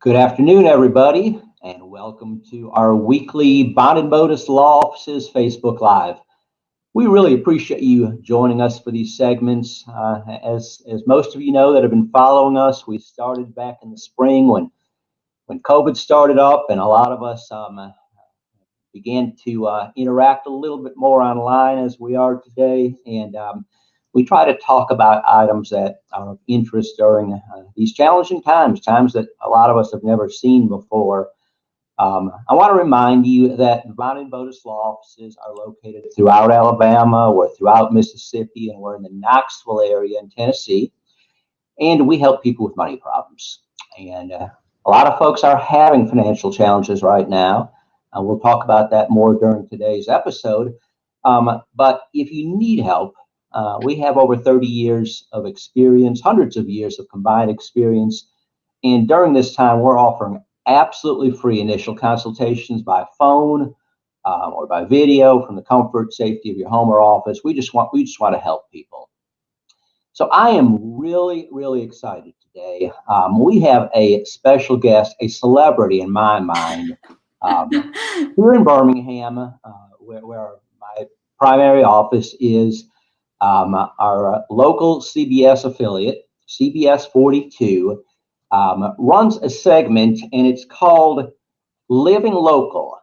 Good afternoon, everybody, and welcome to our weekly Bond and Modus Law Offices Facebook Live. We really appreciate you joining us for these segments. As most of you know that have been following us, we started back in the spring when COVID started up, and a lot of us began to interact a little bit more online as we are today. And we try to talk about items that are of interest during these challenging times that a lot of us have never seen before. I want to remind you that the Bond and Modus Law Offices are located throughout Alabama, we're throughout Mississippi, and we're in the Knoxville area in Tennessee. And we help people with money problems. And a lot of folks are having financial challenges right now. And we'll talk about that more during today's episode. But if you need help, we have over 30 years of experience, hundreds of years of combined experience. And during this time, we're offering absolutely free initial consultations by phone or by video from the comfort, safety of your home or office. We just want to help people. So I am really, really excited today. We have a special guest, a celebrity in my mind, here in Birmingham, where my primary office is. Our local CBS affiliate, CBS 42, runs a segment, and it's called Living Local,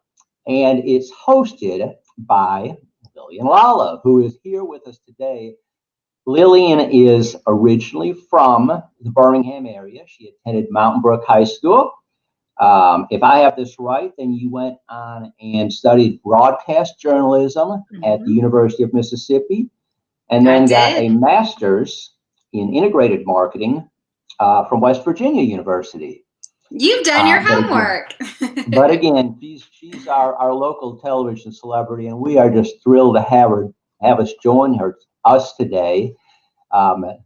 and it's hosted by Lillian Lala, who is here with us today. Lillian is originally from the Birmingham area. She attended Mountain Brook High School. If I have this right, then you went on and studied broadcast journalism at the University of Mississippi, and then got a master's in integrated marketing from West Virginia University. You've done your homework. But again, she's our local television celebrity, and we are just thrilled to have us join us today.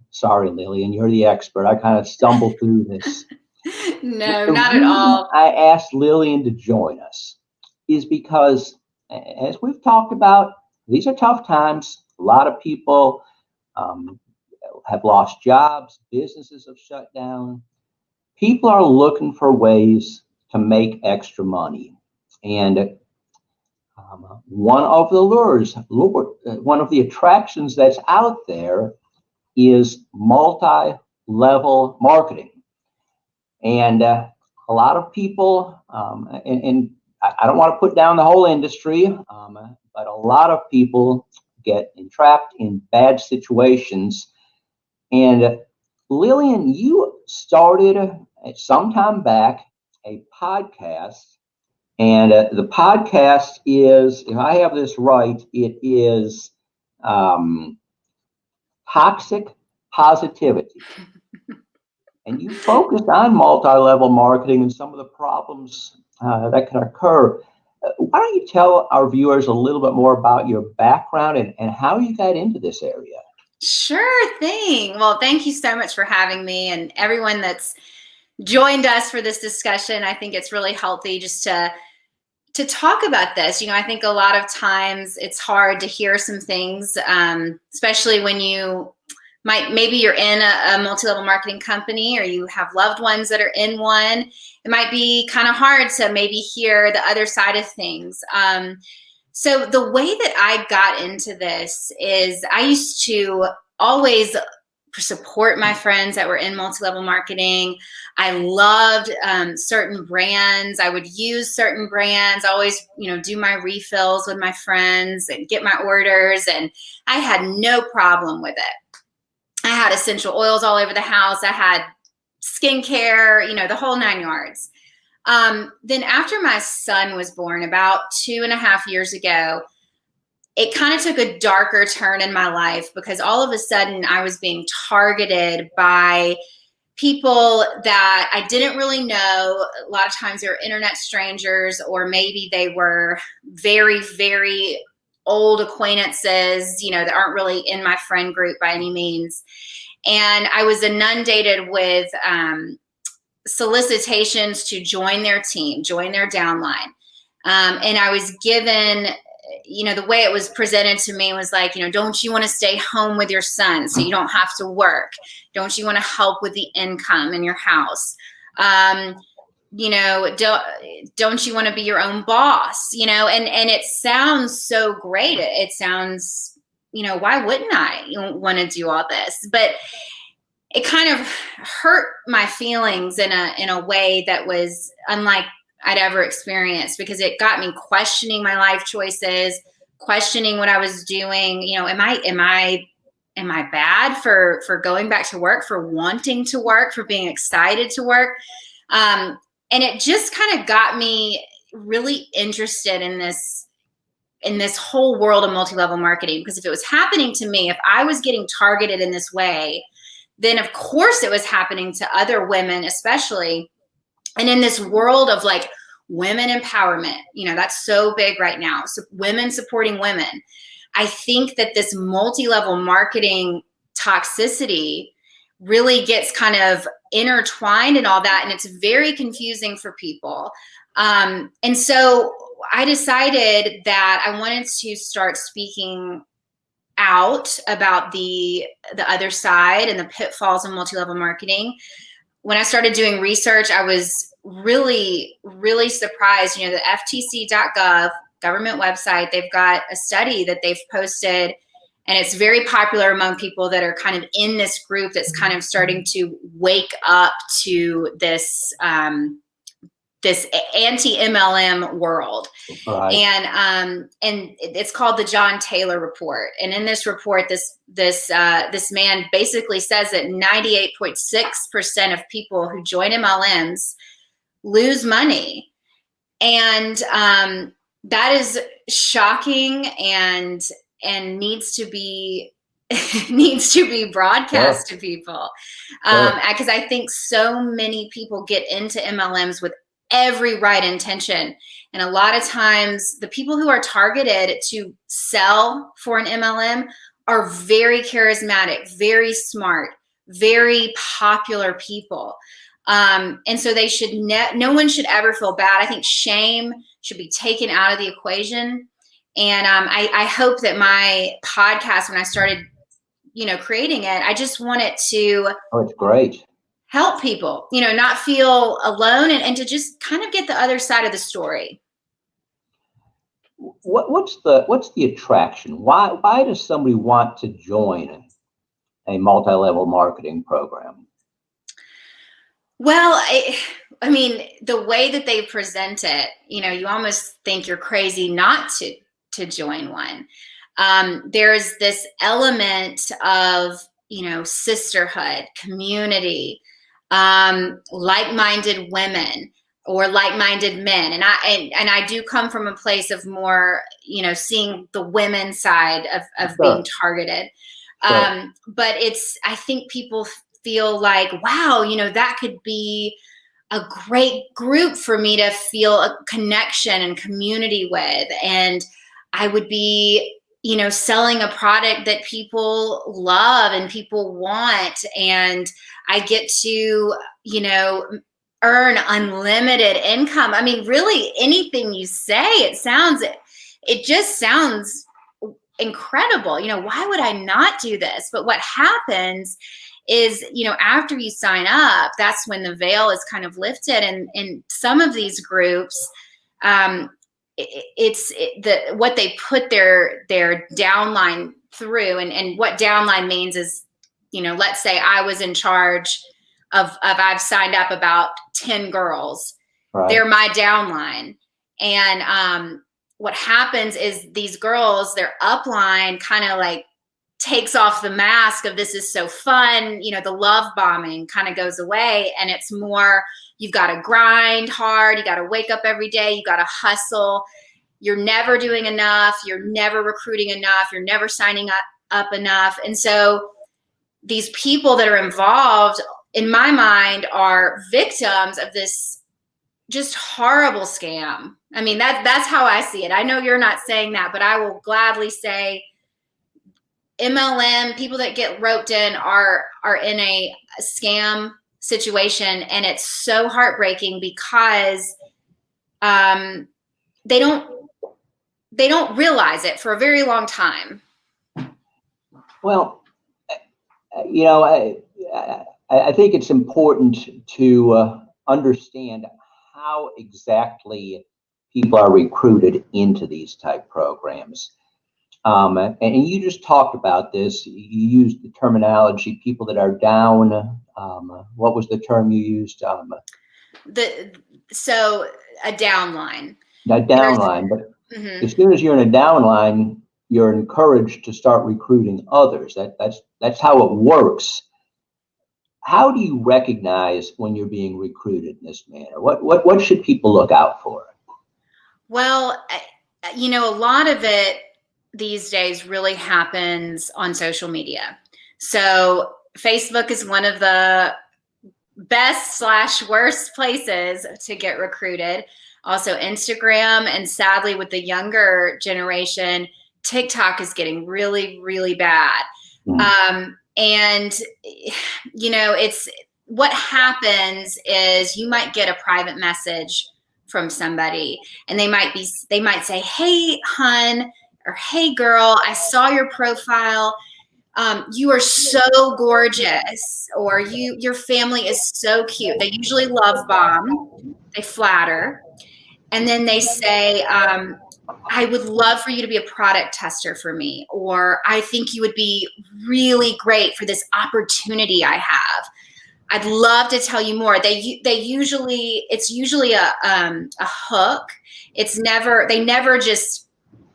Sorry, Lillian, you're the expert. I kind of stumbled through this. No, not at all. I asked Lillian to join us is because, as we've talked about, these are tough times. A lot of people have lost jobs, businesses have shut down. People are looking for ways to make extra money. And one of the one of the attractions that's out there is multi-level marketing. And a lot of people, and I don't want to put down the whole industry, but a lot of people get entrapped in bad situations. And Lillian, you started some time back a podcast, and the podcast is, if I have this right, it is Toxic Positivity. And you focused on multi-level marketing and some of the problems that can occur. Why don't you tell our viewers a little bit more about your background and how you got into this area? Sure thing. Well, thank you so much for having me, and everyone that's joined us for this discussion. I think it's really healthy just to talk about this. You know, I think a lot of times it's hard to hear some things, especially when maybe you're in a multi-level marketing company or you have loved ones that are in one. It might be kind of hard to maybe hear the other side of things. So the way that I got into this is I used to always support my friends that were in multi-level marketing. I loved certain brands. I would use certain brands, always, do my refills with my friends and get my orders. And I had no problem with it. I had essential oils all over the house. I had skincare, the whole 9 yards. Then after my son was born about 2.5 years ago, it kind of took a darker turn in my life because all of a sudden I was being targeted by people that I didn't really know. A lot of times they were internet strangers, or maybe they were very, very old acquaintances, that aren't really in my friend group by any means. And I was inundated with solicitations to join their team, join their downline. And I was given, the way it was presented to me was like, don't you want to stay home with your son so you don't have to work? Don't you want to help with the income in your house? don't you want to be your own boss? And it sounds so great. It sounds, why wouldn't I want to do all this? But it kind of hurt my feelings in a way that was unlike I'd ever experienced, because it got me questioning my life choices, questioning what I was doing. Am I bad for going back to work, for wanting to work, for being excited to work? And it just kind of got me really interested in this whole world of multi-level marketing, because if it was happening to me, if I was getting targeted in this way, then of course it was happening to other women, especially. And in this world of like women empowerment, that's so big right now. So women supporting women. I think that this multi-level marketing toxicity really gets kind of intertwined in all that. And it's very confusing for people. And so I decided that I wanted to start speaking out about the other side and the pitfalls of multi-level marketing. When I started doing research, I was really, really surprised. The FTC.gov government website, they've got a study that they've posted, and it's very popular among people that are kind of in this group that's kind of starting to wake up to this this anti-MLM world. Right. And it's called the John Taylor Report. And in this report, this man basically says that 98.6% of people who join MLMs lose money. And that is shocking and needs to be broadcast to people. Because I think so many people get into MLMs with every right intention. And a lot of times the people who are targeted to sell for an MLM are very charismatic, very smart, very popular people. And so they should no one should ever feel bad. I think shame should be taken out of the equation. And I hope that my podcast, when I started, creating it, I just want it to it's great. Help people, not feel alone, and to just kind of get the other side of the story. What's the attraction? Why does somebody want to join a multi-level marketing program? Well, I mean, the way that they present it, you almost think you're crazy not to join one. There's this element of, sisterhood, community, like-minded women or like-minded men. And I do come from a place of more, seeing the women's side of Sure. being targeted. Sure. But I think people feel like, wow, that could be a great group for me to feel a connection and community with. And I would be, selling a product that people love and people want. And I get to, earn unlimited income. I mean, really anything you say, it just sounds incredible. Why would I not do this? But what happens is, after you sign up, that's when the veil is kind of lifted. And in some of these groups, what they put their downline through, and what downline means is, let's say I was in charge of I've signed up about 10 girls. Right. They're my downline. And what happens is these girls, their upline kind of like takes off the mask of this is so fun, the love bombing kind of goes away, and it's more, you've got to grind hard, you got to wake up every day, you got to hustle, you're never doing enough, you're never recruiting enough, you're never signing up enough. And so these people that are involved, in my mind, are victims of this just horrible scam. I mean, that's how I see it. I know you're not saying that, but I will gladly say MLM, people that get roped in are in a scam situation, and it's so heartbreaking because they don't realize it for a very long time. Well, I think it's important to understand how exactly people are recruited into these type programs. And you just talked about this. You used the terminology, people that are down. What was the term you used? So a downline. A downline, but as soon as you're in a downline, you're encouraged to start recruiting others. That's how it works. How do you recognize when you're being recruited in this manner? What should people look out for? Well, a lot of it these days really happens on social media. So Facebook is one of the best/worst places to get recruited. Also Instagram, and sadly with the younger generation, TikTok is getting really, really bad. And it's what happens is you might get a private message from somebody, and they might say, "Hey, hun," or "Hey, girl, I saw your profile. You are so gorgeous," or your family is so cute. They usually love bomb, they flatter, and then they say, "I would love for you to be a product tester for me," or "I think you would be really great for this opportunity I have. I'd love to tell you more." It's usually a hook. They never just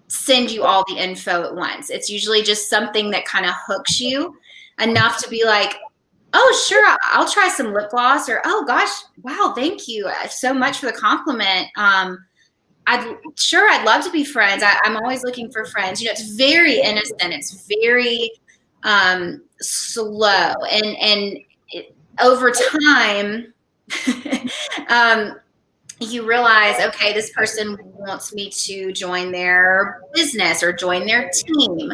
send you all the info at once. It's usually just something that kind of hooks you enough to be like, "Oh, sure, I'll try some lip gloss," or "Oh gosh, wow, thank you so much for the compliment. I'd love to be friends. I'm always looking for friends." It's very innocent. It's very slow, and over time, you realize, okay, this person wants me to join their business or join their team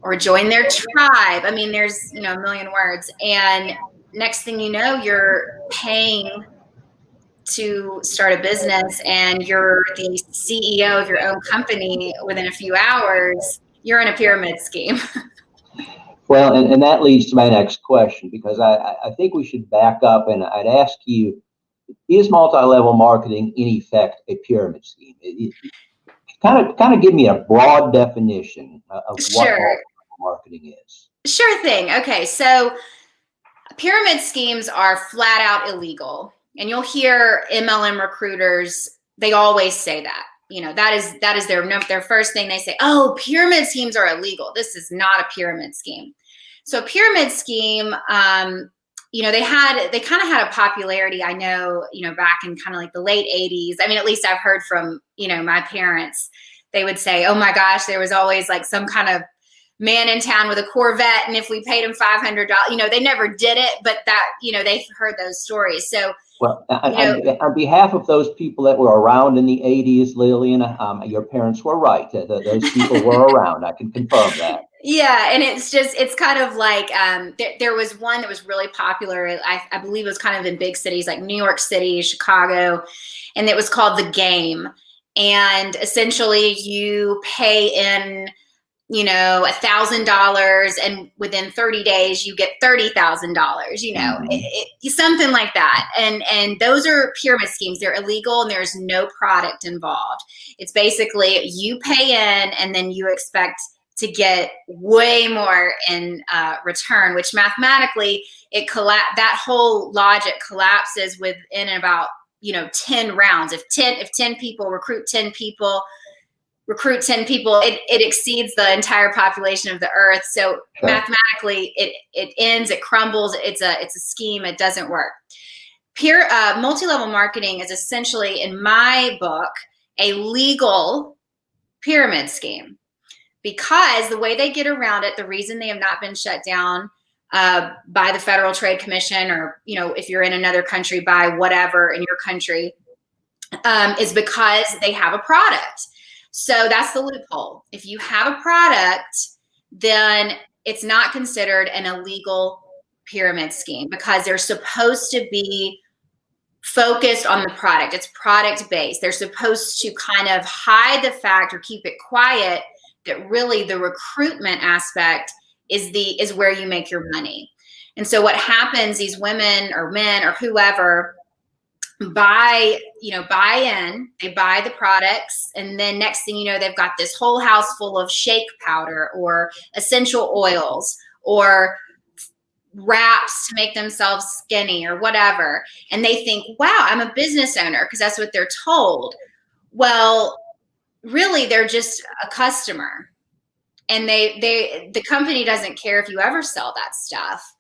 or join their tribe. I mean, there's, a million words. And next thing you know, you're paying to start a business and you're the CEO of your own company within a few hours. You're in a pyramid scheme. Well, and that leads to my next question, because I think we should back up, and I'd ask you, is multi-level marketing in effect a pyramid scheme? Kind of give me a broad definition of what multi-level marketing is. Sure thing. Okay, so pyramid schemes are flat out illegal, and you'll hear MLM recruiters, they always say that. That is their first thing they say. "Oh, pyramid schemes are illegal. This is not a pyramid scheme." So a pyramid scheme, they kind of had a popularity, I know, back in kind of like the late 80s. I mean, at least I've heard from, my parents. They would say, "Oh my gosh, there was always like some kind of man in town with a Corvette, and if we paid him $500, they never did it, but that, they've heard those stories." So, well, on behalf of those people that were around in the 80s, Lillian, your parents were right. Those people were around. I can confirm that. Yeah, and it's kind of like there was one that was really popular. I believe it was kind of in big cities like New York City, Chicago, and it was called The Game. And essentially, you pay in, $1,000, and within 30 days you get $30,000. Something like that. And those are pyramid schemes. They're illegal, and there's no product involved. It's basically you pay in, and then you expect to get way more in return, which mathematically that whole logic collapses within about 10 rounds. If 10 people recruit 10 people, it exceeds the entire population of the earth. So sure. Mathematically, it ends, it crumbles. It's a scheme. It doesn't work. Multi-level marketing is essentially, in my book, a legal pyramid scheme. Because the way they get around it, the reason they have not been shut down by the Federal Trade Commission, or, if you're in another country, by whatever in your country, is because they have a product. So that's the loophole. If you have a product, then it's not considered an illegal pyramid scheme, because they're supposed to be focused on the product. It's product based. They're supposed to kind of hide the fact or keep it quiet that really the recruitment aspect is where you make your money. And so what happens, these women or men or whoever, buy in, they buy the products, and then next thing you know, they've got this whole house full of shake powder or essential oils or wraps to make themselves skinny or whatever. And they think, wow, I'm a business owner, because that's what they're told. Well, really, they're just a customer. And the company doesn't care if you ever sell that stuff.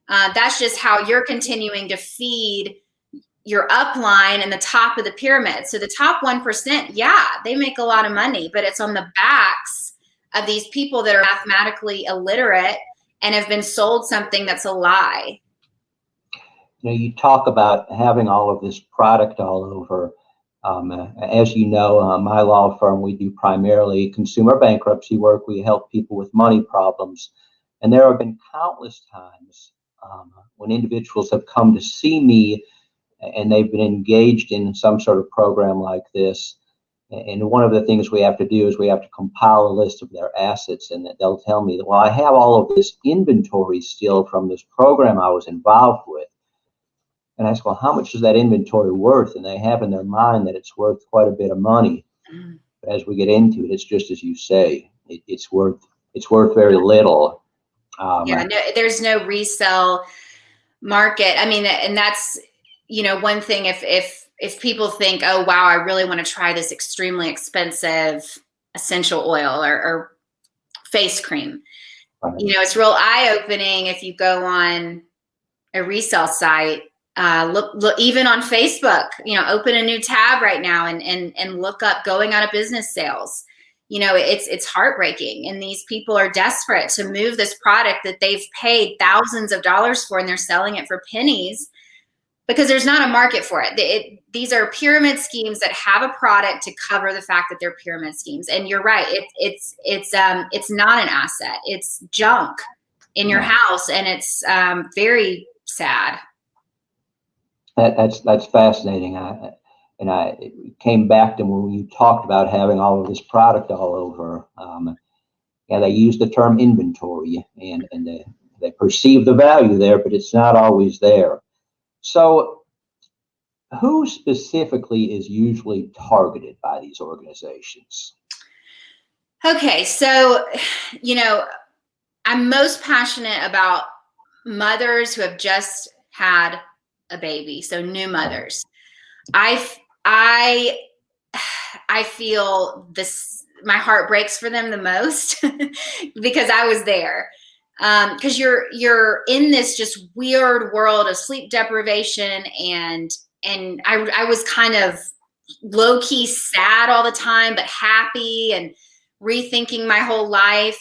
That's just how you're continuing to feed your upline and the top of the pyramid. So the top 1%, yeah, they make a lot of money, but it's on the backs of these people that are mathematically illiterate and have been sold something that's a lie. You talk about having all of this product all over. As you know, my law firm, we do primarily consumer bankruptcy work. We help people with money problems. And there have been countless times when individuals have come to see me and they've been engaged in some sort of program like this. And one of the things we have to do is we have to compile a list of their assets, and they'll tell me that, well, I have all of this inventory still from this program I was involved with. And I ask, well, how much is that inventory worth? And they have in their mind that it's worth quite a bit of money. But as we get into it, it's just as you say, it's worth very little. No, there's no resale market. I mean, and that's, one thing, if people think, oh, wow, I really want to try this extremely expensive essential oil or face cream, Right. It's real eye-opening if you go on a resale site. Look, even on Facebook, open a new tab right now and look up going out of business sales. It's heartbreaking. And these people are desperate to move this product that they've paid thousands of dollars for, and they're selling it for pennies because there's not a market for it. These are pyramid schemes that have a product to cover the fact that they're pyramid schemes. And you're right. It's not an asset. It's junk in your house. And it's very sad. That's fascinating. I came back to when you talked about having all of this product all over. They use the term inventory, and they perceive the value there, but it's not always there. So who specifically is usually targeted by these organizations? Okay, so, I'm most passionate about mothers who have just had a baby, so new mothers. I feel this, my heart breaks for them the most because I was there. Because you're in this just weird world of sleep deprivation, and I was kind of low key sad all the time, but happy and rethinking my whole life.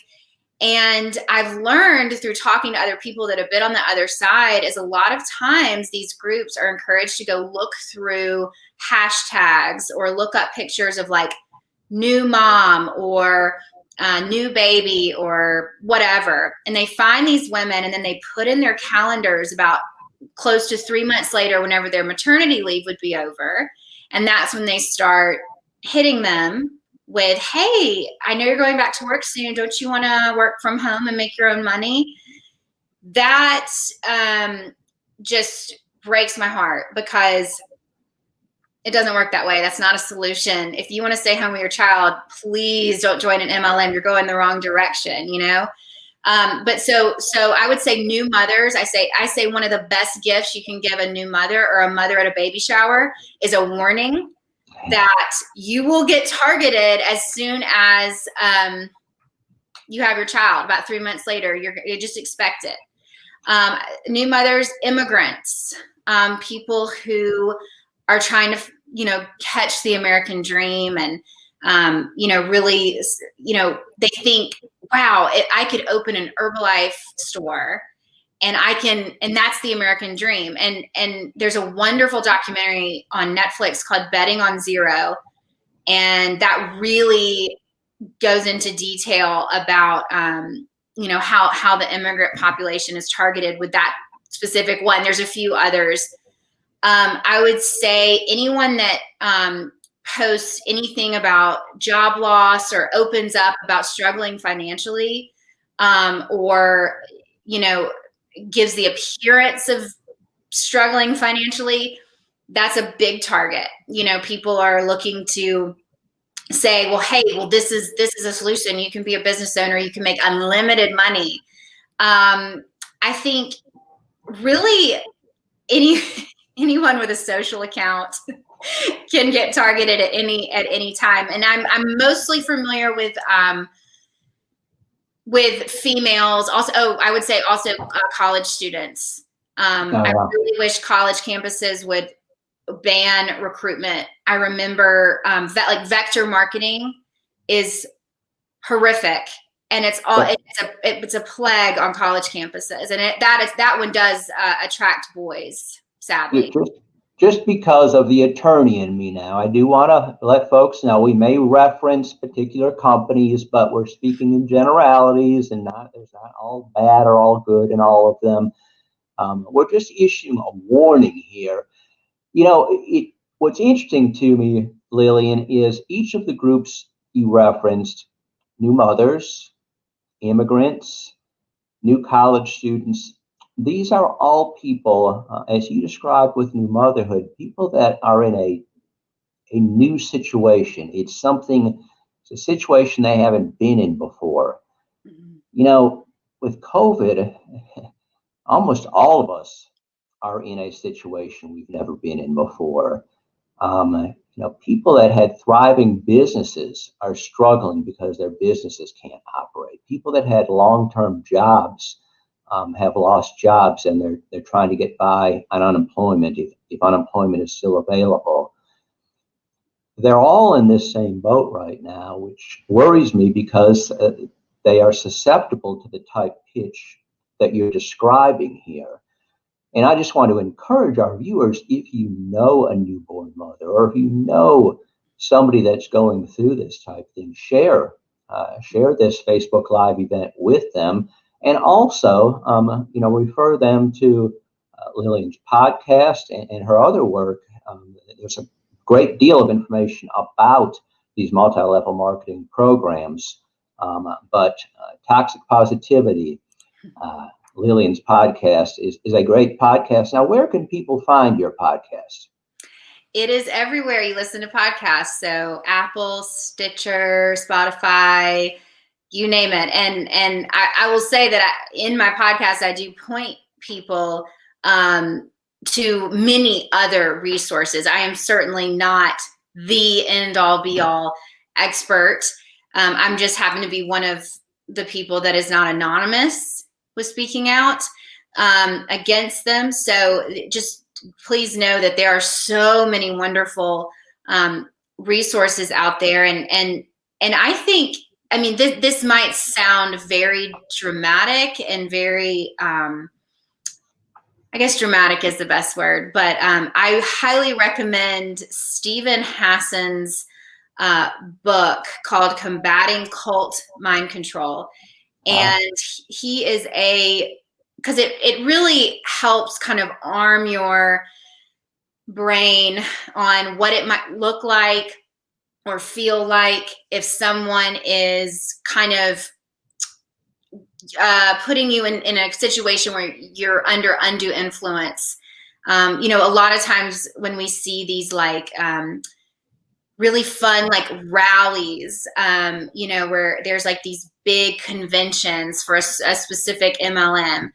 And I've learned through talking to other people that have been on the other side is a lot of times these groups are encouraged to go look through hashtags or look up pictures of like new mom or new baby or whatever. And they find these women, and then they put in their calendars about close to 3 months later, whenever their maternity leave would be over. And that's when they start hitting them with, hey, I know you're going back to work soon. Don't you want to work from home and make your own money? That just breaks my heart, because it doesn't work that way. That's not a solution. If you want to stay home with your child, please don't join an MLM. You're going the wrong direction, But so I would say new mothers. I say one of the best gifts you can give a new mother or a mother at a baby shower is a warning that you will get targeted as soon as you have your child. About 3 months later, you just expect it. New mothers, immigrants, people who are trying to, catch the American dream, and really, they think, wow, I could open an Herbalife store and that's the American dream. And there's a wonderful documentary on Netflix called Betting on Zero. And that really goes into detail about, how the immigrant population is targeted with that specific one. There's a few others. I would say anyone that posts anything about job loss or opens up about struggling financially, or, gives the appearance of struggling financially, that's a big target. People are looking to say, well, hey, well, this is a solution. You can be a business owner. You can make unlimited money. I think really anyone with a social account can get targeted at any time. And I'm mostly familiar with females. Also, I would say also college students. I really wish college campuses would ban recruitment. I remember that like vector marketing is horrific, and it's a plague on college campuses, and that one does attract boys, sadly. Just because of the attorney in me now, I do want to let folks know we may reference particular companies, but we're speaking in generalities, and there's not all bad or all good in all of them. We're just issuing a warning here. What's interesting to me, Lillian, is each of the groups you referenced, new mothers, immigrants, new college students, these are all people, as you described with new motherhood, people that are in a new situation. It's a situation they haven't been in before. Mm-hmm. With COVID, almost all of us are in a situation we've never been in before. People that had thriving businesses are struggling because their businesses can't operate. People that had long-term jobs have lost jobs, and they're trying to get by on unemployment if unemployment is still available. They're all in this same boat right now, which worries me because they are susceptible to the type pitch that you're describing here. And I just want to encourage our viewers, if you know a newborn mother, or if you know somebody that's going through this type thing, share this Facebook Live event with them. And also, refer them to Lillian's podcast and her other work. There's a great deal of information about these multi-level marketing programs, but Toxic Positivity, Lillian's podcast is a great podcast. Now, where can people find your podcast? It is everywhere you listen to podcasts. So Apple, Stitcher, Spotify, you name it. And I will say that in my podcast, I do point people to many other resources. I am certainly not the end all be all expert. I'm just happen to be one of the people that is not anonymous with speaking out against them. So just please know that there are so many wonderful resources out there. And I think, this might sound very dramatic and very, I guess dramatic is the best word, but I highly recommend Steven Hassan's book called Combating Cult Mind Control. And he is because it really helps kind of arm your brain on what it might look like or feel like if someone is kind of putting you in a situation where you're under undue influence. A lot of times when we see these like really fun like rallies, where there's like these big conventions for a specific MLM.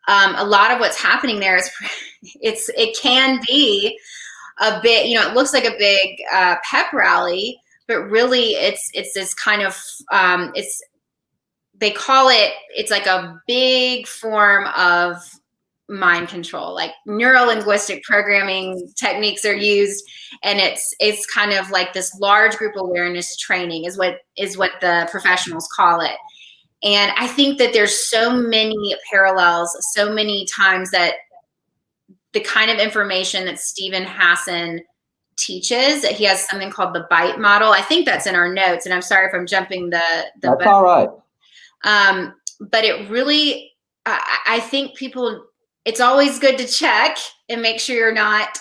A lot of what's happening there is it can be a bit, it looks like a big pep rally, but really it's this kind of they call it's like a big form of mind control, like neuro-linguistic programming techniques are used, and it's kind of like this large group awareness training is what the professionals call it. And I think that there's so many parallels, so many times that the kind of information that Steven Hassan teaches, he has something called the BITE model. I think that's in our notes, and I'm sorry if I'm jumping the that's all right. But it really, I think people, it's always good to check and make sure you're not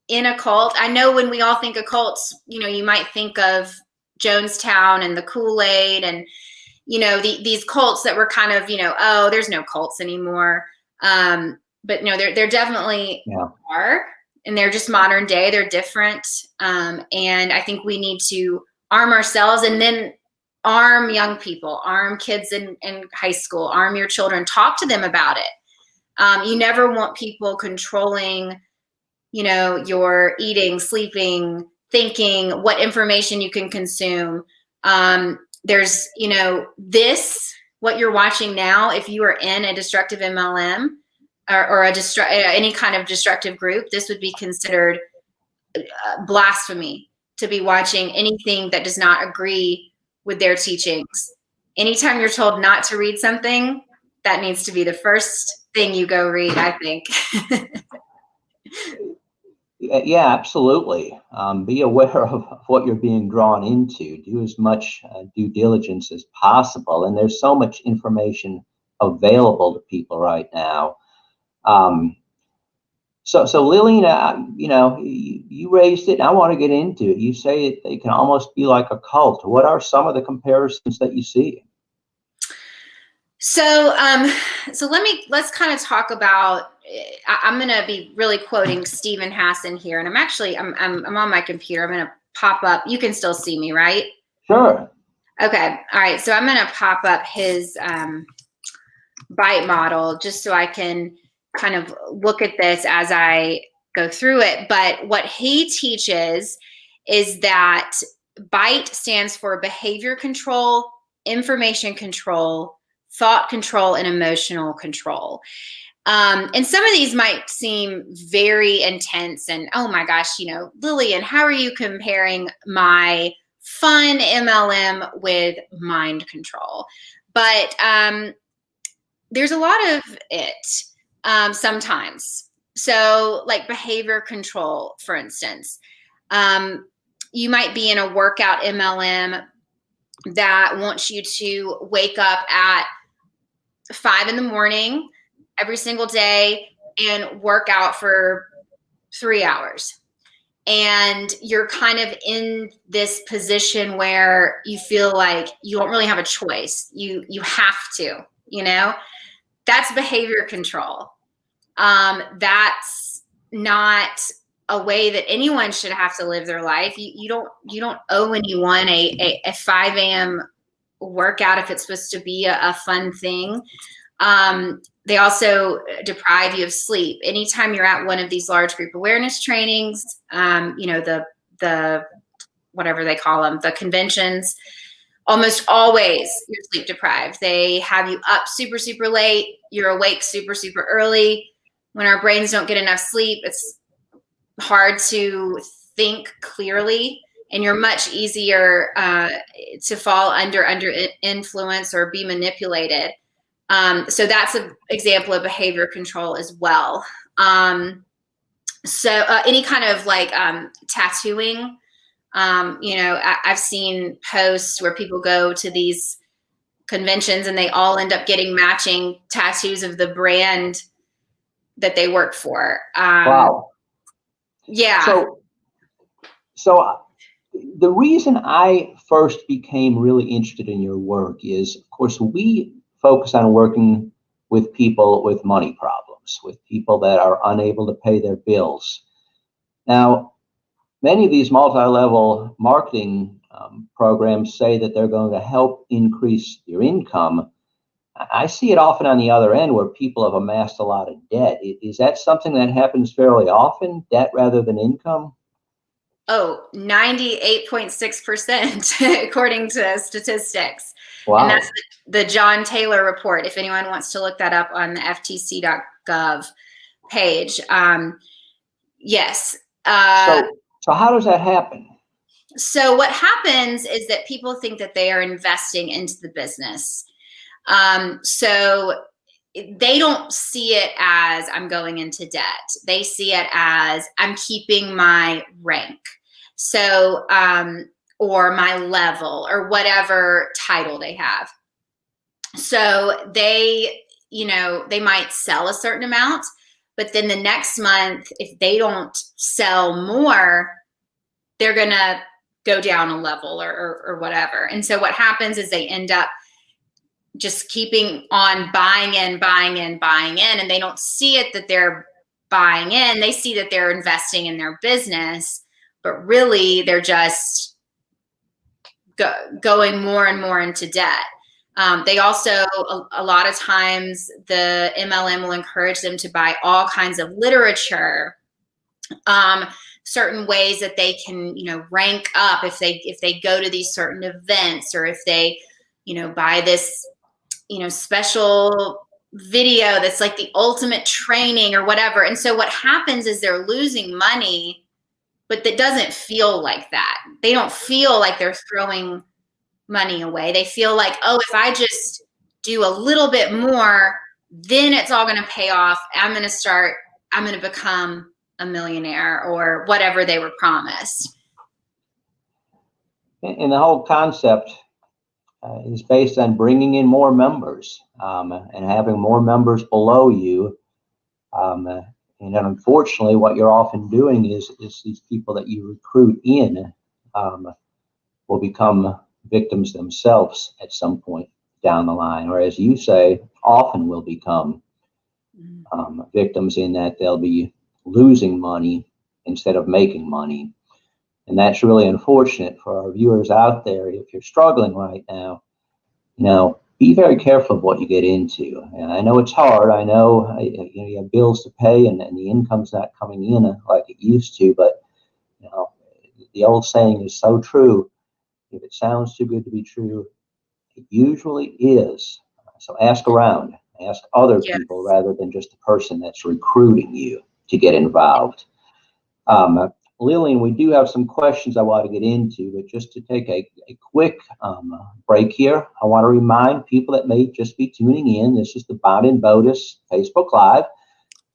in a cult. I know when we all think of cults, you might think of Jonestown and the Kool-Aid and, these cults that were kind of, oh, there's no cults anymore. But no, there definitely are. and they're just modern day. They're different. And I think we need to arm ourselves and then arm young people, arm kids in high school, arm your children, talk to them about it. You never want people controlling, your eating, sleeping, thinking, what information you can consume. There's, what you're watching now, if you are in a destructive MLM or any kind of destructive group, this would be considered blasphemy to be watching anything that does not agree with their teachings. Anytime you're told not to read something, that needs to be the first thing you go read, I think. Yeah, absolutely. Be aware of what you're being drawn into. Do as much due diligence as possible. And there's so much information available to people right now. So Lillian, you raised it, and I want to get into it. You say they can almost be like a cult. What are some of the comparisons that you see? So let's kind of talk about. I'm going to be really quoting Steven Hassan here, and I'm on my computer. I'm going to pop up. You can still see me, right? Sure. Okay. All right. So I'm going to pop up his bite model just so I can kind of look at this as I go through it. But what he teaches is that BITE stands for behavior control, information control, thought control, and emotional control. And some of these might seem very intense and, oh my gosh, Lillian, how are you comparing my fun MLM with mind control? But there's a lot of it sometimes. So like behavior control, for instance, you might be in a workout MLM that wants you to wake up at 5 a.m. every single day and work out for 3 hours. And you're kind of in this position where you feel like you don't really have a choice. You have to, that's behavior control. That's not a way that anyone should have to live their life. You don't owe anyone a 5 a.m. workout if it's supposed to be a fun thing. They also deprive you of sleep. Anytime you're at one of these large group awareness trainings, the whatever they call them, the conventions, almost always you're sleep deprived. They have you up super, super late. You're awake super, super early. When our brains don't get enough sleep, it's hard to think clearly, and you're much easier to fall under influence or be manipulated. So that's an example of behavior control as well. So any kind of like tattooing, I've seen posts where people go to these conventions and they all end up getting matching tattoos of the brand that they work for. Wow. Yeah. So the reason I first became really interested in your work is, of course, we focus on working with people with money problems, with people that are unable to pay their bills. Now, many of these multi-level marketing programs say that they're going to help increase your income. I see it often on the other end where people have amassed a lot of debt. Is that something that happens fairly often, debt rather than income? Oh, 98.6% according to statistics. Wow. And that's the John Taylor report, if anyone wants to look that up on the ftc.gov page. Yes. So how does that happen? So what happens is that people think that they are investing into the business. So they don't see it as I'm going into debt. They see it as I'm keeping my rank. So, or my level or whatever title they have. So they, they might sell a certain amount, but then the next month, if they don't sell more, they're going to go down a level or whatever. And so what happens is they end up just keeping on buying in, and they don't see it that they're buying in. They see that they're investing in their business, but really they're just going more and more into debt. They also, a lot of times, the MLM will encourage them to buy all kinds of literature, certain ways that they can, rank up if they go to these certain events, or if they, buy this, special video that's like the ultimate training or whatever. And so what happens is they're losing money, but that doesn't feel like that. They don't feel like they're throwing money away. They feel like, oh, if I just do a little bit more, then it's all going to pay off. I'm going to become a millionaire, or whatever they were promised. And the whole concept is based on bringing in more members and having more members below you. And then unfortunately, what you're often doing is these people that you recruit in will become victims themselves at some point down the line, or as you say, often will become victims, in that they'll be losing money instead of making money. And that's really unfortunate for our viewers out there. If you're struggling right now, be very careful of what you get into. And I know it's hard. I know you have bills to pay, and the income's not coming in like it used to. But the old saying is so true: if it sounds too good to be true, it usually is. So ask around, ask other people rather than just the person that's recruiting you to get involved. Lillian, we do have some questions I want to get into, but just to take a quick break here, I want to remind people that may just be tuning in. This is the Bond and Botus Facebook Live.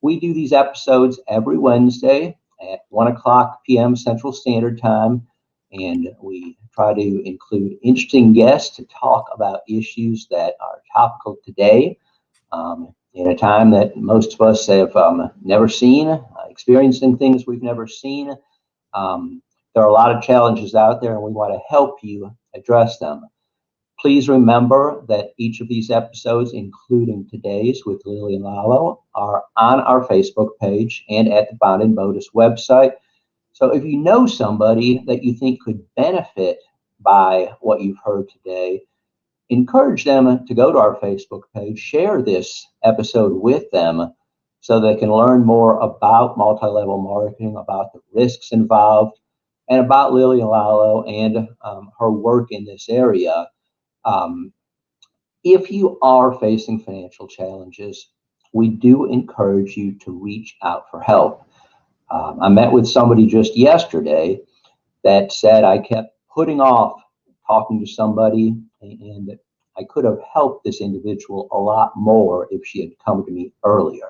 We do these episodes every Wednesday at 1:00 p.m. Central Standard Time, and we try to include interesting guests to talk about issues that are topical today, in a time that most of us have never seen, experiencing things we've never seen. There are a lot of challenges out there, and we want to help you address them. Please remember that each of these episodes, including today's with Lillian Lalo, are on our Facebook page and at the Bond and Botus website. So if you know somebody that you think could benefit by what you've heard today, encourage them to go to our Facebook page, share this episode with them so they can learn more about multi-level marketing, about the risks involved, and about Lillian Lalo and her work in this area. If you are facing financial challenges, we do encourage you to reach out for help. I met with somebody just yesterday that said, I kept putting off talking to somebody, and I could have helped this individual a lot more if she had come to me earlier.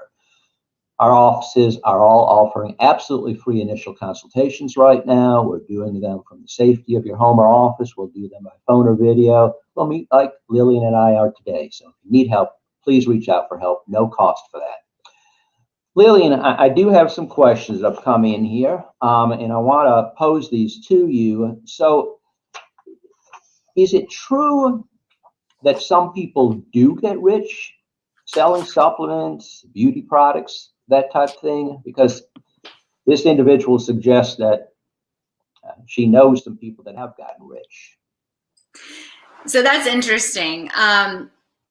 Our offices are all offering absolutely free initial consultations right now. We're doing them from the safety of your home or office. We'll do them by phone or video. We'll meet like Lillian and I are today. So if you need help, please reach out for help. No cost for that. Lillian, I do have some questions that have come in here, and I want to pose these to you. So is it true that some people do get rich selling supplements, beauty products, that type of thing? Because this individual suggests that she knows some people that have gotten rich. So that's interesting.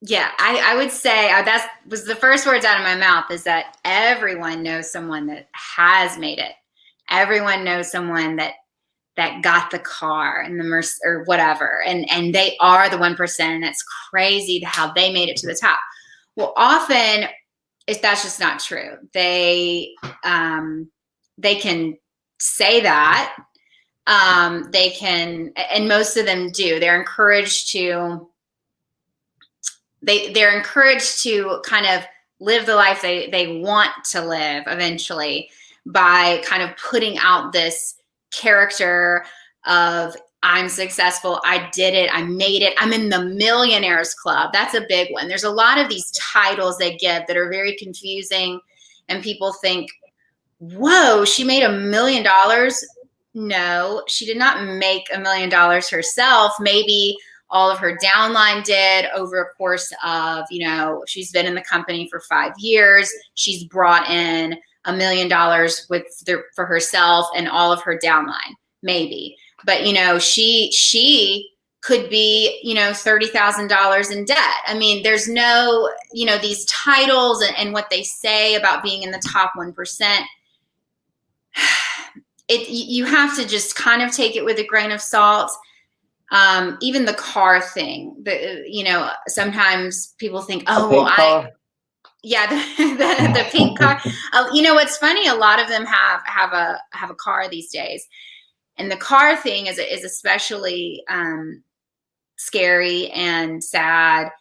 Yeah, I would say that was the first words out of my mouth, is that everyone knows someone that has made it. Everyone knows someone that got the car and the or whatever, and they are the 1%. And that's crazy how they made it to the top. Well, often that's just not true. They can say that. They can, and most of them do. They're encouraged to. They're encouraged to kind of live the life they want to live eventually by kind of putting out this character of, I'm successful, I did it, I made it, I'm in the millionaires club. That's a big one. There's a lot of these titles they give that are very confusing, and people think, whoa, she made $1 million. No, she did not make $1 million herself. Maybe all of her downline did over a course of, she's been in the company for 5 years. She's brought in $1 million for herself and all of her downline, maybe. But, she could be, $30,000 in debt. I mean, there's no, these titles and what they say about being in the top 1%. You have to just kind of take it with a grain of salt. Even the car thing, sometimes people think, yeah, the pink car. What's funny? A lot of them have a car these days, and the car thing is especially scary and sad,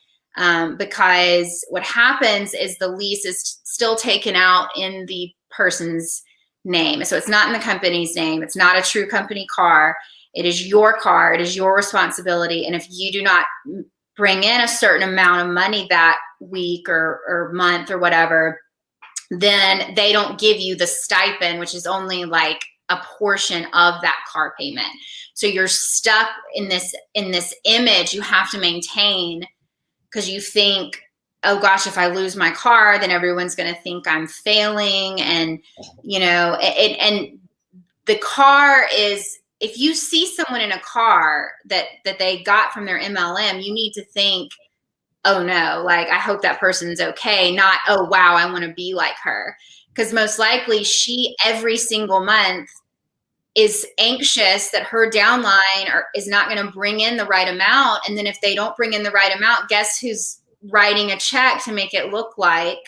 because what happens is the lease is still taken out in the person's name. So it's not in the company's name. It's not a true company car. It is your car. It is your responsibility. And if you do not bring in a certain amount of money that week or month or whatever, then they don't give you the stipend, which is only like a portion of that car payment. So you're stuck in this image you have to maintain, because you think, oh gosh, if I lose my car, then everyone's going to think I'm failing. And, and the car is, if you see someone in a car that they got from their MLM, you need to think, oh no, like, I hope that person's okay. Not, oh wow, I want to be like her. Because most likely she, every single month, is anxious that her downline is not going to bring in the right amount. And then if they don't bring in the right amount, guess who's writing a check to make it look like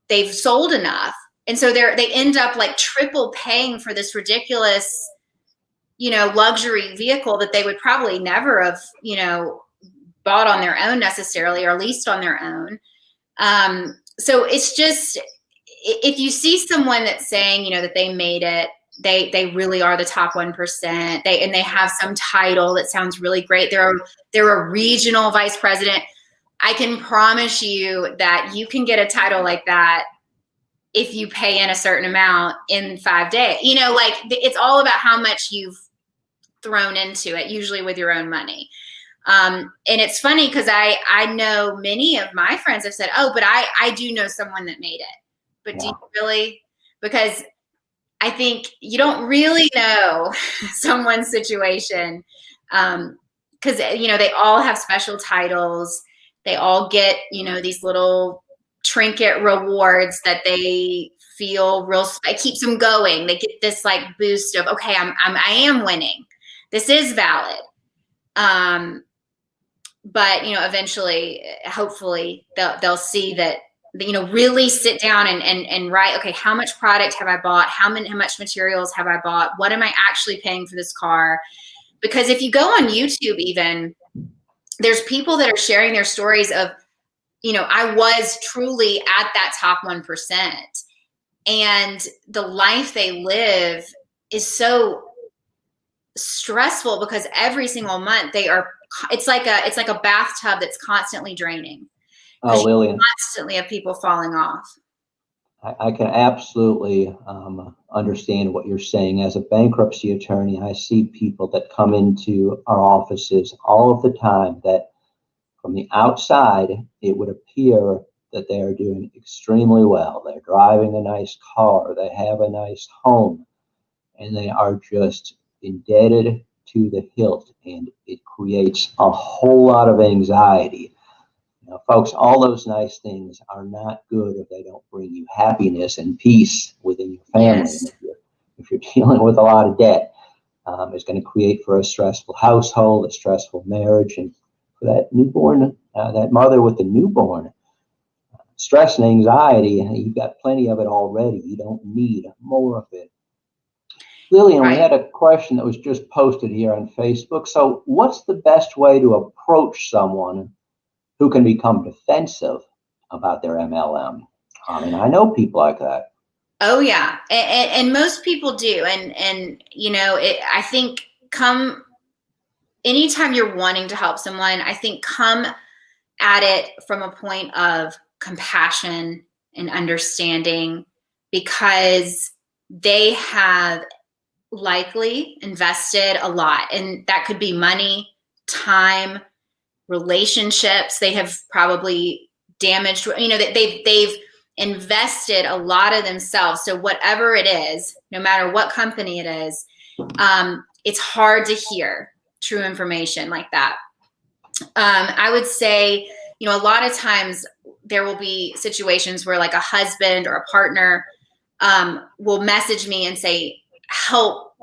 they've sold enough? And so they end up like triple paying for this ridiculous, luxury vehicle that they would probably never have, bought on their own necessarily, or leased on their own. So it's just, if you see someone that's saying, that they made it, they really are the top 1%. They have some title that sounds really great. They're a regional vice president. I can promise you that you can get a title like that if you pay in a certain amount in 5 days. It's all about how much you've thrown into it, usually with your own money. And it's funny because I know many of my friends have said, oh, but I do know someone that made it. But yeah. Do you really? Because I think you don't really know someone's situation, because, they all have special titles. They all get, these little trinket rewards that they feel it keeps them going. They get this like boost of, okay, I am winning. This is valid. But, eventually, hopefully they'll see that, really sit down and write, okay, how much product have I bought? How much materials have I bought? What am I actually paying for this car? Because if you go on YouTube, even, there's people that are sharing their stories of, I was truly at that top 1%, and the life they live is so stressful because every single month it's like a bathtub that's constantly draining. Oh, Lillian, constantly have people falling off. I can absolutely understand what you're saying. As a bankruptcy attorney, I see people that come into our offices all of the time that from the outside, it would appear that they are doing extremely well. They're driving a nice car, they have a nice home, and they are just indebted to the hilt, and it creates a whole lot of anxiety. Folks, all those nice things are not good if they don't bring you happiness and peace within your family. Yes. If you're dealing with a lot of debt, it's going to create for a stressful household, a stressful marriage, and for that newborn, that mother with the newborn, stress and anxiety, you've got plenty of it already. You don't need more of it. Lillian, right. We had a question that was just posted here on Facebook. So what's the best way to approach someone who can become defensive about their MLM? I mean, I know people like that. Oh yeah, and most people do, and I think anytime you're wanting to help someone, I think come at it from a point of compassion and understanding, because they have likely invested a lot, and that could be money, time, relationships. They have probably damaged, they've invested a lot of themselves. So whatever it is, no matter what company it is, it's hard to hear true information like that. I would say, a lot of times there will be situations where like a husband or a partner will message me and say, help,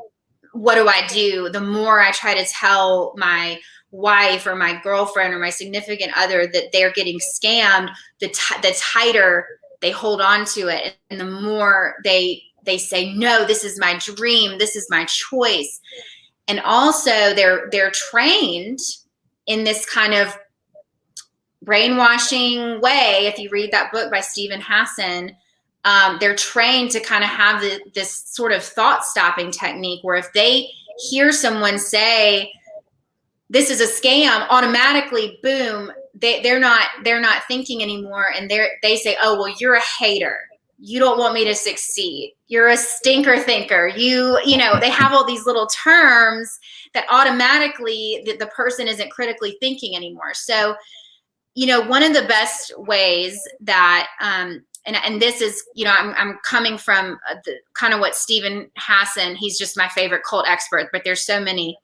what do I do? The more I try to tell my wife or my girlfriend or my significant other that they're getting scammed, the tighter they hold on to it. And the more they say, no, this is my dream. This is my choice. And also they're trained in this kind of brainwashing way. If you read that book by Stephen Hassan, they're trained to kind of have this sort of thought stopping technique where if they hear someone say, this is a scam, automatically, boom, they're not thinking anymore. And they say, oh, well, you're a hater. You don't want me to succeed. You're a stinker thinker. They have all these little terms that automatically the person isn't critically thinking anymore. So, one of the best ways that, and this is, I'm coming from the kind of what Stephen Hassan, he's just my favorite cult expert, but there's so many.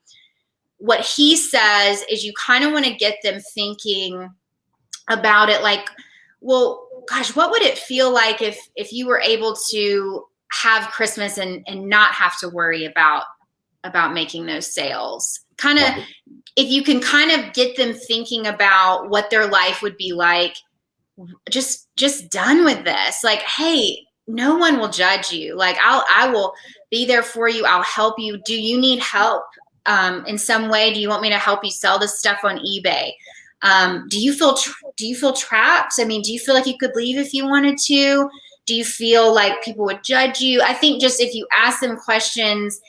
What he says is you kind of want to get them thinking about it like, well, gosh, what would it feel like if you were able to have Christmas and not have to worry about making those sales? Kind of, if you can kind of get them thinking about what their life would be like, just done with this. Like, hey, no one will judge you. Like, I will be there for you. I'll help you. Do you need help in some way? Do you want me to help you sell this stuff on eBay? Do you feel trapped? I mean, do you feel like you could leave if you wanted to? Do you feel like people would judge you? I think just if you ask them questions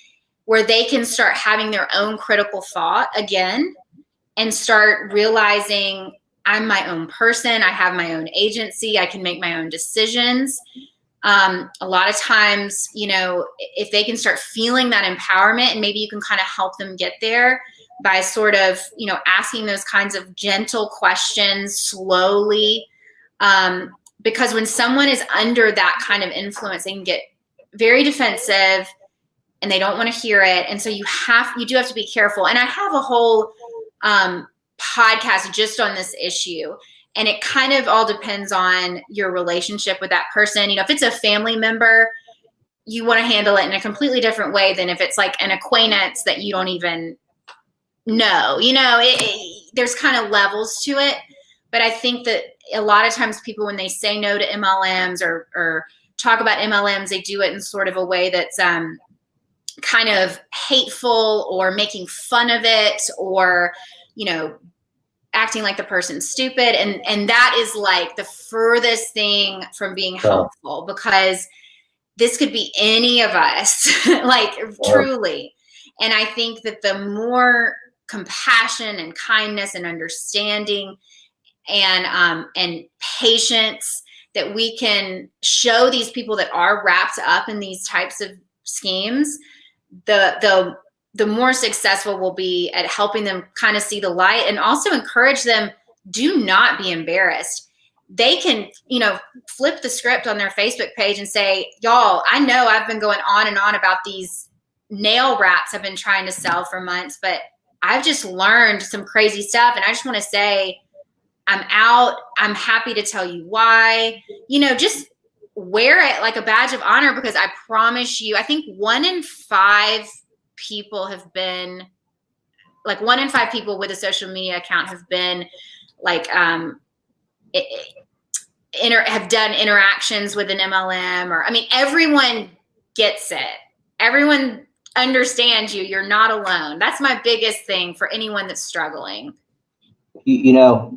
where they can start having their own critical thought again and start realizing I'm my own person. I have my own agency. I can make my own decisions. A lot of times, if they can start feeling that empowerment, and maybe you can kind of help them get there by sort of, asking those kinds of gentle questions slowly. Because when someone is under that kind of influence, they can get very defensive and they don't want to hear it. And so you do have to be careful. And I have a whole podcast just on this issue. And it kind of all depends on your relationship with that person. If it's a family member, you want to handle it in a completely different way than if it's like an acquaintance that you don't even know. There's kind of levels to it. But I think that a lot of times people, when they say no to MLMs or talk about MLMs, they do it in sort of a way that's kind of hateful or making fun of it or, acting like the person's stupid. And that is like the furthest thing from being helpful, because this could be any of us, like truly. And I think that the more compassion and kindness and understanding and patience that we can show these people that are wrapped up in these types of schemes, the more successful we'll be at helping them kind of see the light, and also encourage them, do not be embarrassed. They can, flip the script on their Facebook page and say, y'all, I know I've been going on and on about these nail wraps I've been trying to sell for months, but I've just learned some crazy stuff. And I just want to say, I'm out. I'm happy to tell you why. Just wear it like a badge of honor, because I promise you, I think 1 in 5 people have been like 1 in 5 people with a social media account have been like have done interactions with an MLM, or everyone gets it. Everyone understands you. You're not alone. That's my biggest thing for anyone that's struggling. A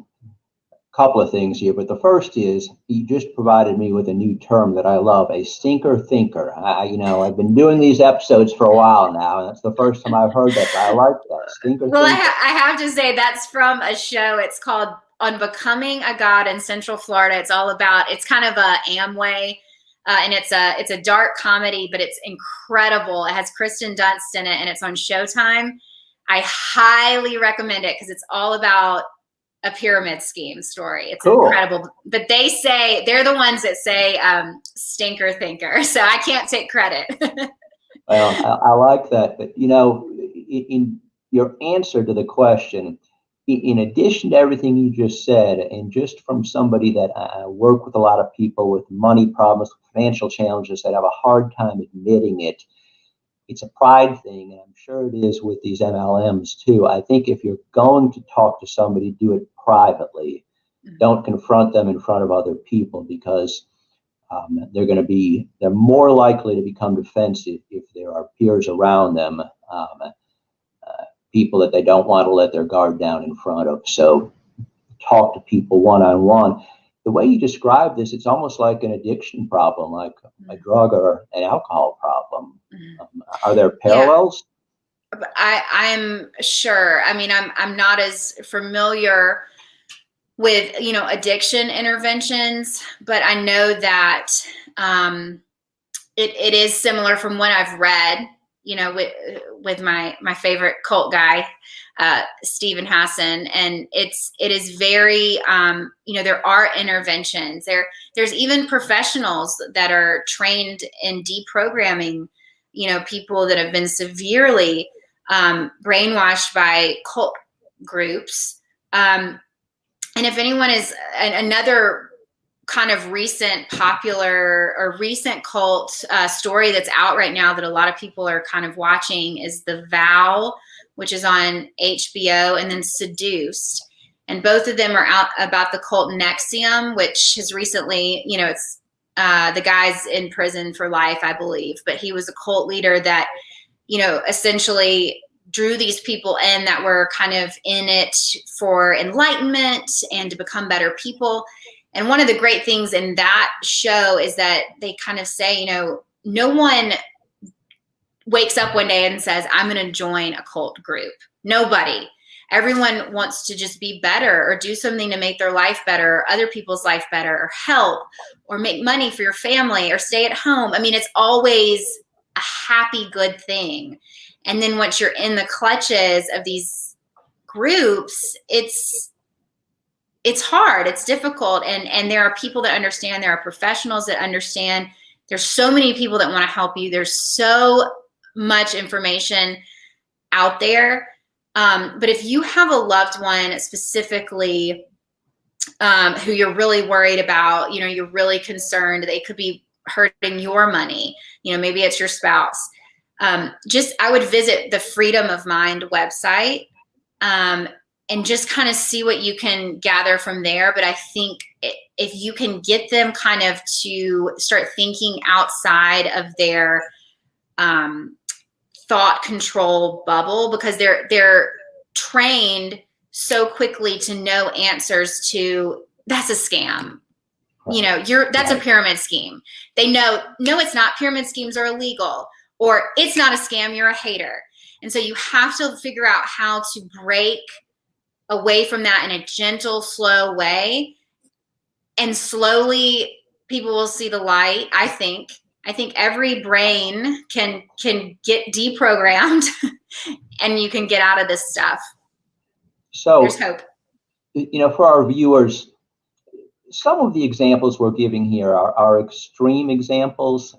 couple of things here, but the first is you just provided me with a new term that I love, a stinker thinker. I've been doing these episodes for a while now, and that's the first time I've heard that. I like that, stinker thinker. I have to say that's from a show. It's called On Becoming a God in Central Florida. It's all about, it's kind of a Amway, and it's a dark comedy, but it's incredible. It has Kristen Dunst in it, and it's on Showtime. I highly recommend it because it's all about a pyramid scheme story. It's Cool. incredible. But they're the ones that say stinker thinker. So I can't take credit. Well, I like that. But, in your answer to the question, in addition to everything you just said, and just from somebody that I work with a lot of people with money problems, financial challenges that have a hard time admitting it, it's a pride thing, and I'm sure it is with these MLMs too. I think if you're going to talk to somebody, do it privately. Don't confront them in front of other people, because they're more likely to become defensive if there are peers around them, people that they don't want to let their guard down in front of. So talk to people one-on-one. The way you describe this, it's almost like an addiction problem, like a drug or an alcohol problem. Are there parallels? Yeah. I'm sure. I mean, I'm not as familiar with, addiction interventions, but I know that it is similar from what I've read, with my favorite cult guy, Stephen Hassan. And it is very, there are interventions there's even professionals that are trained in deprogramming, people that have been severely brainwashed by cult groups. And if anyone is another kind of recent cult story that's out right now that a lot of people are kind of watching is The Vow, which is on HBO, and then Seduced. And both of them are out about the cult NXIVM, which has recently, it's the guy's in prison for life, I believe, but he was a cult leader that, essentially drew these people in that were kind of in it for enlightenment and to become better people. And one of the great things in that show is that they kind of say, no one wakes up one day and says, I'm going to join a cult group. Nobody. Everyone wants to just be better or do something to make their life better, or other people's life better, or help, or make money for your family, or stay at home. I mean, it's always a happy, good thing. And then once you're in the clutches of these groups, it's hard, it's difficult. And there are people that understand, there are professionals that understand. There's so many people that want to help you. There's so much information out there. But if you have a loved one specifically who you're really worried about, you're really concerned they could be hurting your money, maybe it's your spouse. I would visit the Freedom of Mind website and just kind of see what you can gather from there. But I think if you can get them kind of to start thinking outside of their thought control bubble, because they're trained so quickly to know answers to, that's a scam. That's a pyramid scheme. They know, no, it's not. Pyramid schemes are illegal, or it's not a scam. You're a hater. And so you have to figure out how to break away from that in a gentle, slow way. And slowly people will see the light. I think every brain can get deprogrammed and you can get out of this stuff. So there's hope. For our viewers, some of the examples we're giving here are extreme examples.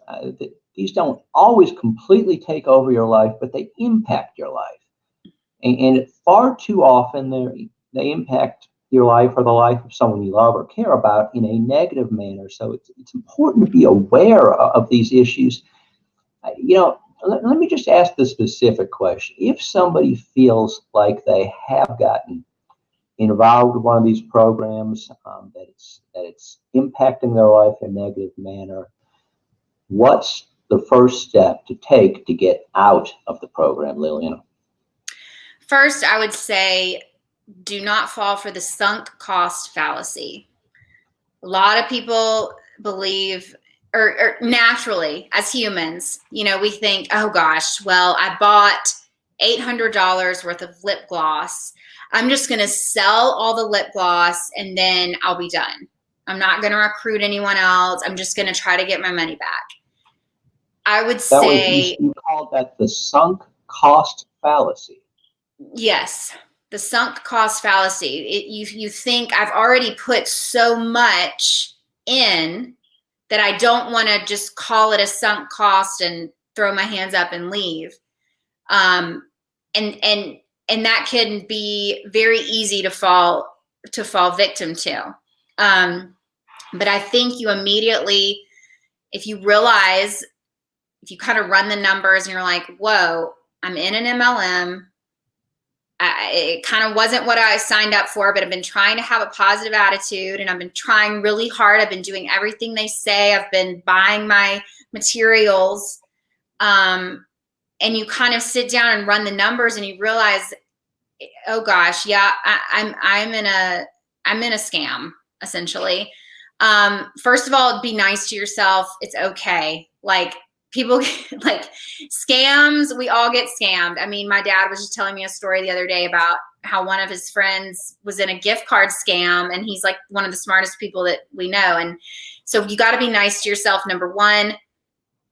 These don't always completely take over your life, but they impact your life. And far too often they impact your life or the life of someone you love or care about in a negative manner. So it's important to be aware of these issues. Let me just ask the specific question. If somebody feels like they have gotten involved with one of these programs, that it's impacting their life in a negative manner, what's the first step to take to get out of the program, Lillian? First, I would say, do not fall for the sunk cost fallacy. A lot of people believe, or naturally, as humans, we think, oh gosh, well, I bought $800 worth of lip gloss. I'm just going to sell all the lip gloss and then I'll be done. I'm not going to recruit anyone else. I'm just going to try to get my money back. I would say... You called that the sunk cost fallacy. Yes. the sunk cost fallacy. You think I've already put so much in that I don't want to just call it a sunk cost and throw my hands up and leave. And that can be very easy to fall victim to. But I think you immediately, if you kind of run the numbers and you're like, whoa, I'm in an MLM. It kind of wasn't what I signed up for, but I've been trying to have a positive attitude, and I've been trying really hard. I've been doing everything they say. I've been buying my materials. And you kind of sit down and run the numbers and you realize, oh gosh, yeah, I'm in a scam, essentially. First of all, be nice to yourself. It's okay. Like, people like scams, we all get scammed. I mean, my dad was just telling me a story the other day about how one of his friends was in a gift card scam, and he's like one of the smartest people that we know. And so you got to be nice to yourself, number one.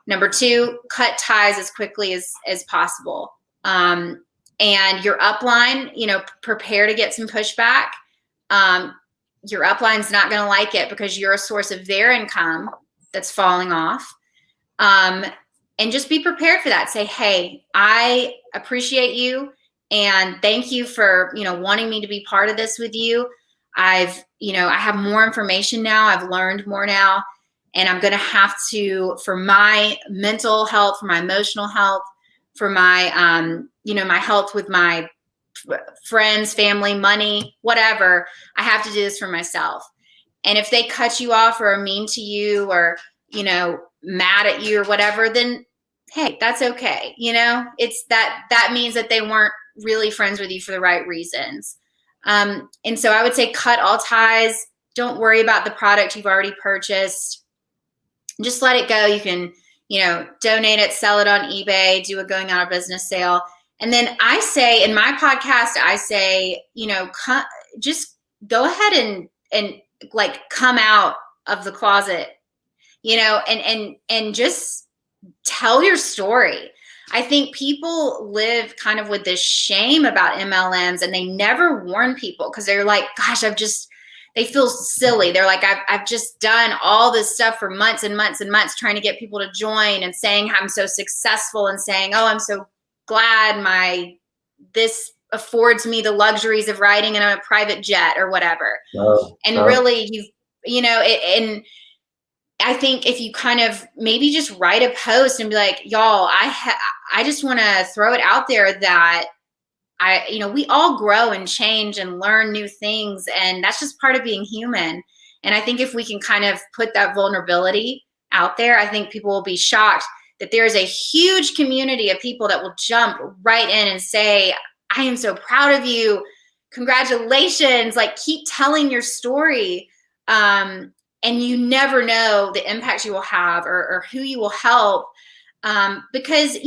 Number two, cut ties as quickly as possible. And your upline, prepare to get some pushback. Your upline's not going to like it because you're a source of their income that's falling off. And just be prepared for that. Say, hey, I appreciate you and thank you for, wanting me to be part of this with you. I have more information now. I've learned more now, and I'm going to have to, for my mental health, for my emotional health, for my, my health with my friends, family, money, whatever, I have to do this for myself. And if they cut you off or are mean to you or, mad at you or whatever, then hey, that's okay. It's that means that they weren't really friends with you for the right reasons. And so I would say cut all ties. Don't worry about the product you've already purchased. Just let it go. You can, donate it, sell it on eBay, do a going out of business sale. And then I say in my podcast, I say, just go ahead and like come out of the closet, and just tell your story. I think people live kind of with this shame about MLMs, and they never warn people because they're like, gosh, they feel silly. They're like, I've just done all this stuff for months and months and months trying to get people to join and saying I'm so successful and saying, oh, I'm so glad this affords me the luxuries of riding in a private jet or whatever. Really, and I think if you kind of maybe just write a post and be like, y'all, I just want to throw it out there that we all grow and change and learn new things, and that's just part of being human. And I think if we can kind of put that vulnerability out there, I think people will be shocked that there's a huge community of people that will jump right in and say, I am so proud of you. Congratulations. Like, keep telling your story. And you never know the impact you will have or who you will help. Because,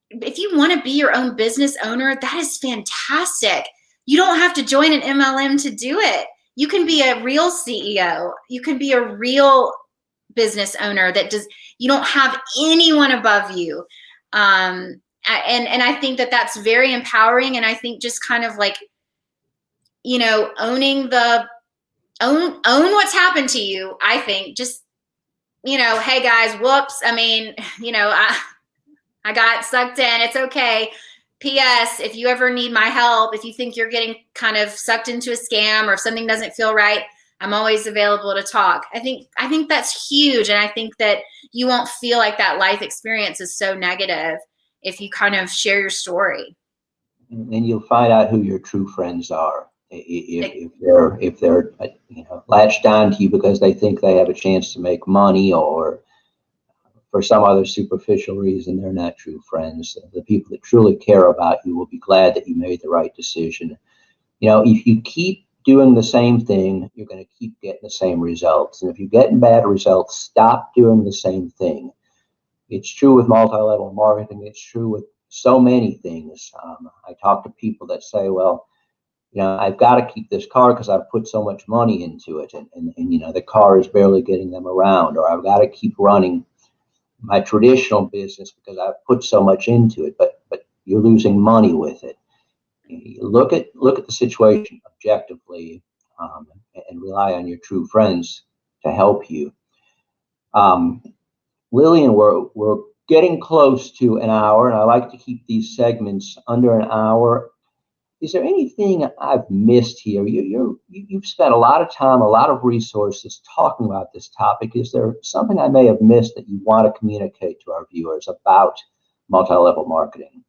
if you want to be your own business owner, that is fantastic. You don't have to join an MLM to do it. You can be a real CEO. You can be a real business owner you don't have anyone above you. And I think that that's very empowering. And I think just kind of like, owning own what's happened to you. I think just, hey guys, whoops. I mean, I got sucked in. It's okay. P.S. If you ever need my help, if you think you're getting kind of sucked into a scam or if something doesn't feel right, I'm always available to talk. I think that's huge. And I think that you won't feel like that life experience is so negative if you kind of share your story. And you'll find out who your true friends are. If they're latched on to you because they think they have a chance to make money, or for some other superficial reason, they're not true friends. The people that truly care about you will be glad that you made the right decision. If you keep doing the same thing, you're going to keep getting the same results. And if you're getting bad results, stop doing the same thing. It's true with multi-level marketing. It's true with so many things. I talk to people that say, well, I've got to keep this car because I've put so much money into it, and the car is barely getting them around, or I've got to keep running my traditional business because I've put so much into it, but you're losing money with it. look at the situation objectively, and rely on your true friends to help you. Lillian, we're getting close to an hour, and I like to keep these segments under an hour. Is there anything I've missed here? You've spent a lot of time, a lot of resources talking about this topic. Is there something I may have missed that you want to communicate to our viewers about multi-level marketing?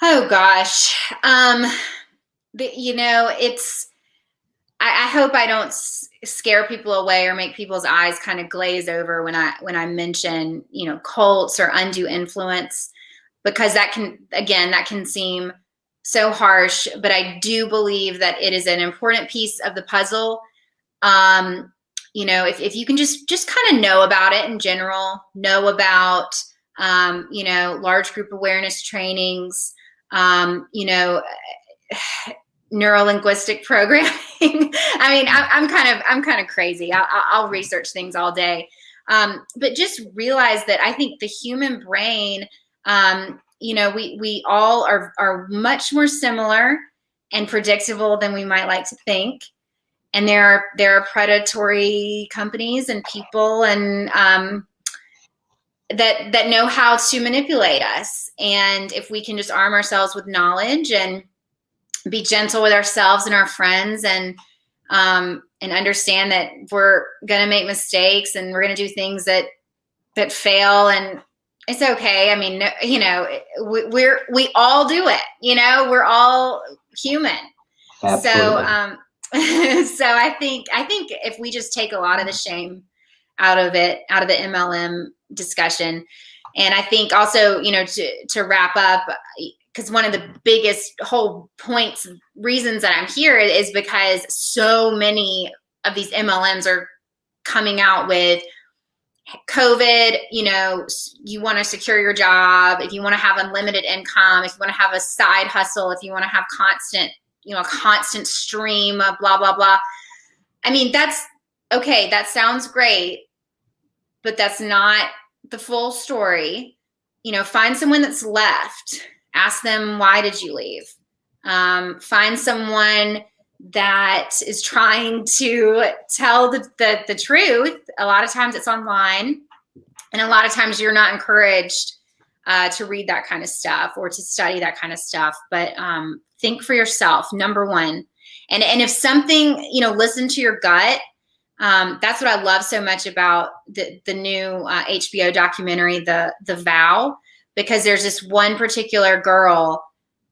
Oh gosh, it's. I hope I don't scare people away or make people's eyes kind of glaze over when I mention cults or undue influence, because that can seem so harsh, but I do believe that it is an important piece of the puzzle. If you can just kind of know about it in general, know about large group awareness trainings, neurolinguistic programming. I mean, I'm kind of crazy. I'll research things all day, but just realize that I think the human brain, we all are much more similar and predictable than we might like to think. And there are predatory companies and people and that know how to manipulate us. And if we can just arm ourselves with knowledge and be gentle with ourselves and our friends, and understand that we're going to make mistakes and we're going to do things that fail, and it's okay. I mean, we all do it, we're all human. Absolutely. So I think if we just take a lot of the shame out of the MLM discussion, and I think also, to wrap up, because one of the biggest whole points, reasons that I'm here is because so many of these MLMs are coming out with COVID. You want to secure your job, if you want to have unlimited income, if you want to have a side hustle, if you want to have constant stream of blah, blah, blah. I mean, that's okay. That sounds great, but that's not the full story. Find someone that's left. Ask them, why did you leave? Find someone that is trying to tell the truth. A lot of times it's online, and a lot of times you're not encouraged to read that kind of stuff or to study that kind of stuff. But think for yourself, number one. And if something, listen to your gut. That's what I love so much about the new HBO documentary, The Vow. Because there's this one particular girl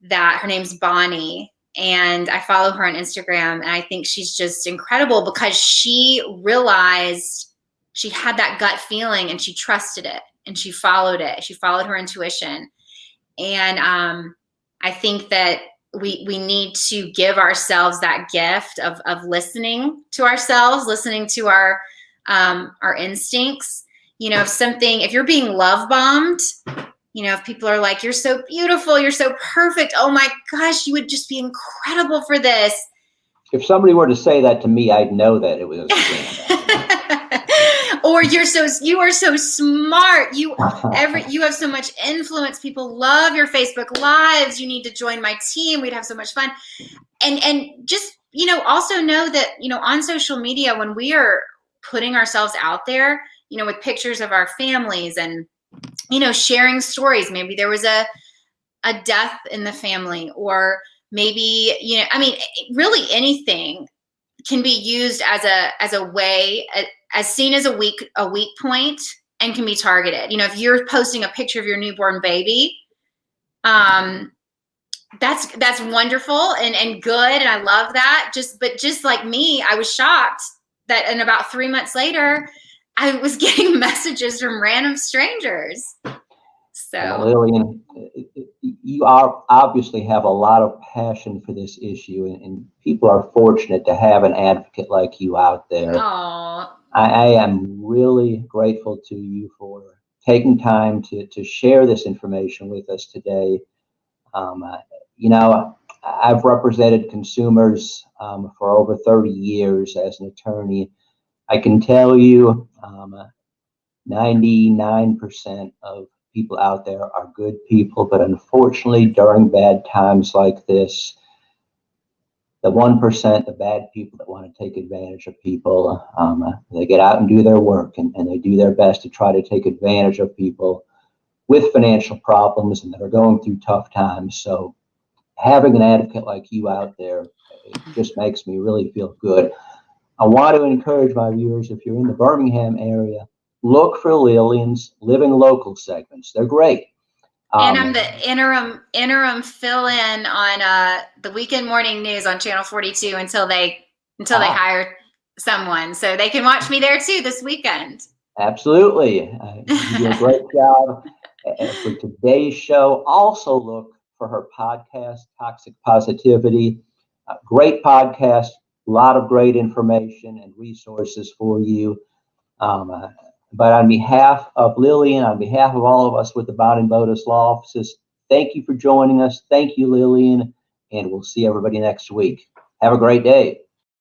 that her name's Bonnie, and I follow her on Instagram, and I think she's just incredible because she realized she had that gut feeling and she trusted it and she followed it. She followed her intuition. And I think that we need to give ourselves that gift of listening to ourselves, listening to our instincts. If you're being love bombed, if people are like, you're so beautiful, you're so perfect, oh my gosh, you would just be incredible for this. If somebody were to say that to me, I'd know that it was a scam. Or you are so smart. You have so much influence. People love your Facebook Lives. You need to join my team. We'd have so much fun. And just, also know that, on social media, when we are putting ourselves out there, with pictures of our families and sharing stories. Maybe there was a death in the family, or maybe, really anything can be used as a way, as seen as a weak point, and can be targeted. If you're posting a picture of your newborn baby, that's wonderful and good. And I love that. But just like me, I was shocked that, and about 3 months later, I was getting messages from random strangers. So, well, Lillian, you obviously have a lot of passion for this issue, and people are fortunate to have an advocate like you out there. Aww. I am really grateful to you for taking time to share this information with us today. I've represented consumers for over 30 years as an attorney. I can tell you 99% of people out there are good people, but unfortunately, during bad times like this, the 1%, the bad people that want to take advantage of people, they get out and do their work, and they do their best to try to take advantage of people with financial problems and that are going through tough times. So having an advocate like you out there, it just makes me really feel good. I want to encourage my viewers, if you're in the Birmingham area, look for Lillian's Living Local segments. They're great. And I'm the interim fill-in on the weekend morning news on Channel 42 until they hire someone. So they can watch me there too this weekend. Absolutely. You do a great job. For today's show, also look for her podcast, Toxic Positivity. Great podcast, a lot of great information and resources for you. But on behalf of Lillian, on behalf of all of us with the Bond & Bodes Law Offices, thank you for joining us. Thank you, Lillian, and we'll see everybody next week. Have a great day.